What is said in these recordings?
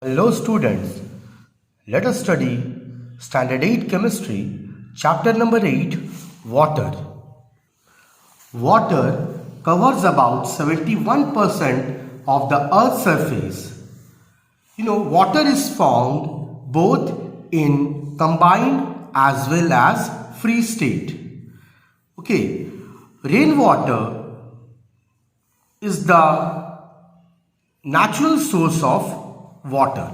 Hello students, let us study Standard 8 Chemistry, Chapter number 8, Water. Water covers about 71% of the Earth's surface. Water is found both in combined as well as free state. Rainwater is the natural source of water.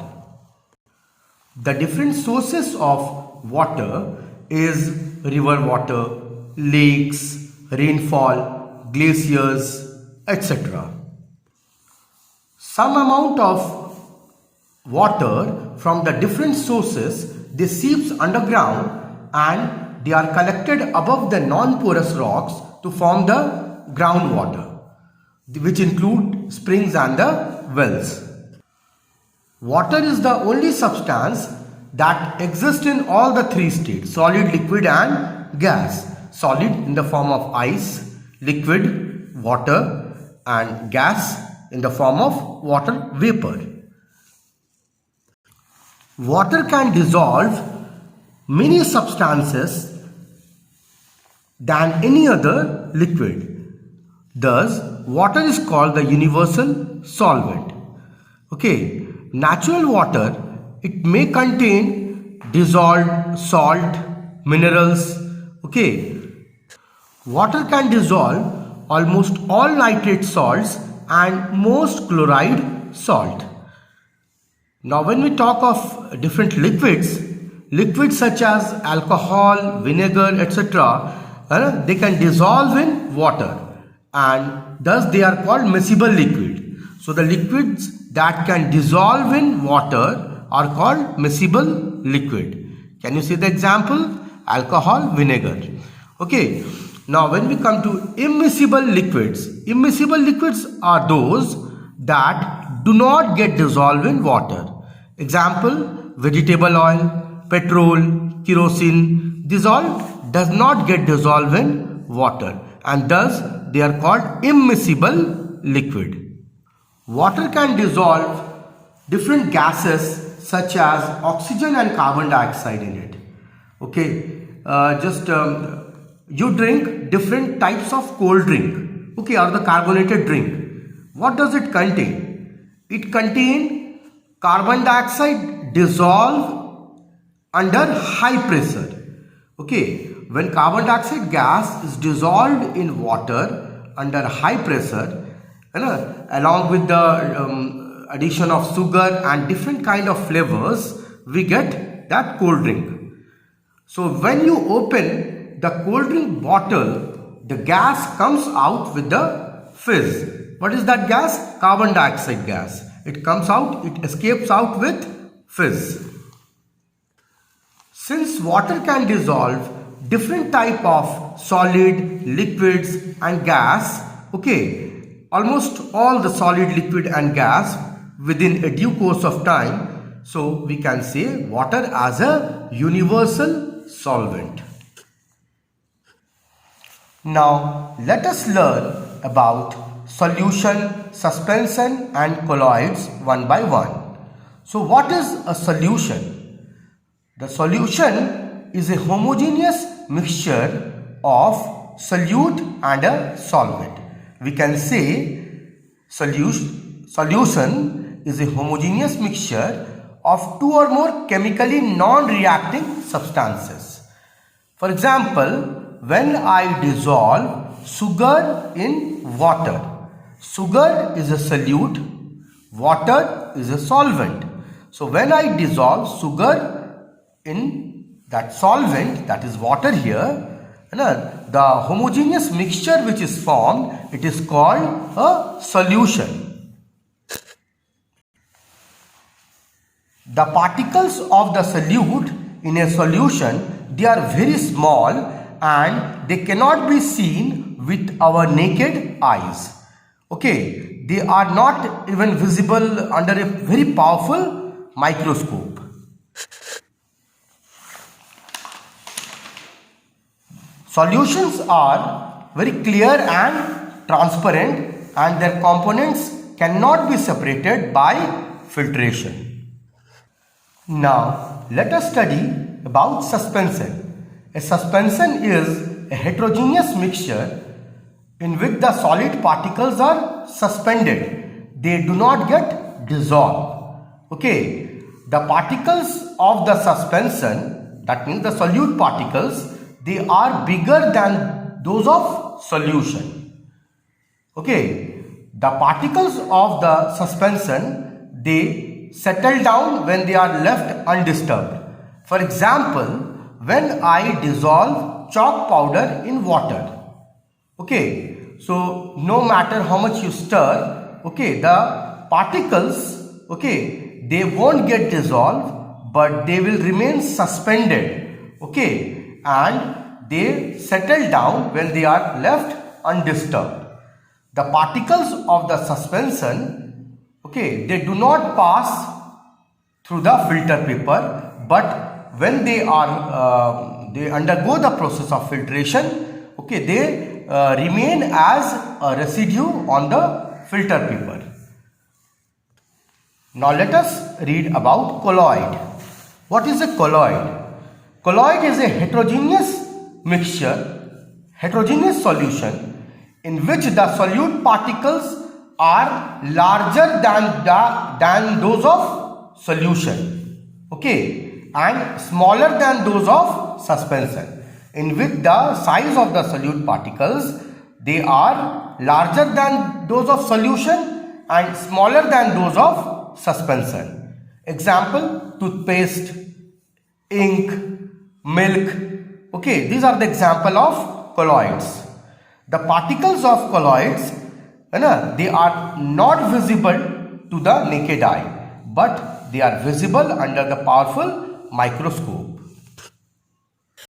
The different sources of water is river water, lakes, rainfall, glaciers, etc. Some amount of water from the different sources they seeps underground and they are collected above the non-porous rocks to form the groundwater, which include springs and the wells. Water is the only substance that exists in all the three states: solid, liquid and gas. Solid in the form of ice, liquid, water, and gas in the form of water vapor. Water can dissolve many substances than any other liquid. Thus, water is called the universal solvent. Natural water, it may contain dissolved salt, minerals. Water can dissolve almost all nitrate salts and most chloride salt. Now when we talk of different liquids such as alcohol, vinegar, etc., they can dissolve in water and thus they are called miscible liquid. So the liquids that can dissolve in water are called miscible liquid. Can you see the example? Alcohol, vinegar. Now when we come to immiscible liquids are those that do not get dissolved in water. Example, vegetable oil, petrol, kerosene. This all does not get dissolved in water and thus they are called immiscible liquid. Water can dissolve different gases such as oxygen and carbon dioxide in it. You drink different types of cold drink, or the carbonated drink. What does it contain? It contains carbon dioxide dissolved under high pressure. When carbon dioxide gas is dissolved in water under high pressure, along with the addition of sugar and different kind of flavors, we get that cold drink. So when you open the cold drink bottle, the gas comes out with the fizz. What is that gas? Carbon dioxide gas. It comes out, it escapes out with fizz. Since water can dissolve different type of solid, liquids and gas, almost all the solid, liquid and gas within a due course of time, so we can say water as a universal solvent. Now let us learn about solution, suspension and colloids one by one. So what is a solution? The solution is a homogeneous mixture of solute and a solvent. We can say solution is a homogeneous mixture of two or more chemically non-reacting substances. For example, when I dissolve sugar in water, sugar is a solute, water is a solvent. So when I dissolve sugar in that solvent, that is water here, the homogeneous mixture which is formed, it is called a solution. The particles of the solute in a solution, they are very small and they cannot be seen with our naked eyes. They are not even visible under a very powerful microscope. Solutions are very clear and transparent and their components cannot be separated by filtration. Now let us study about suspension. A suspension is a heterogeneous mixture in which the solid particles are suspended. They do not get dissolved. Okay, the particles of the suspension, that means the solute particles, they are bigger than those of solution. Okay, the particles of the suspension, they settle down when they are left undisturbed. For example, when I dissolve chalk powder in water, okay, so no matter how much you stir, okay, the particles, okay, they won't get dissolved, but they will remain suspended, okay, and they settle down when they are left undisturbed. The particles of the suspension, okay, they do not pass through the filter paper, but when they are they undergo the process of filtration, okay, they remain as a residue on the filter paper. Now let us read about colloid. What is a colloid? Colloid is a heterogeneous mixture, heterogeneous solution in which the solute particles are larger than those of solution, okay, and smaller than those of suspension, in which the size of the solute particles, they are larger than those of solution and smaller than those of suspension. Example, toothpaste, ink, milk, okay, these are the example of colloids. The particles of colloids, they are not visible to the naked eye, but they are visible under the powerful microscope.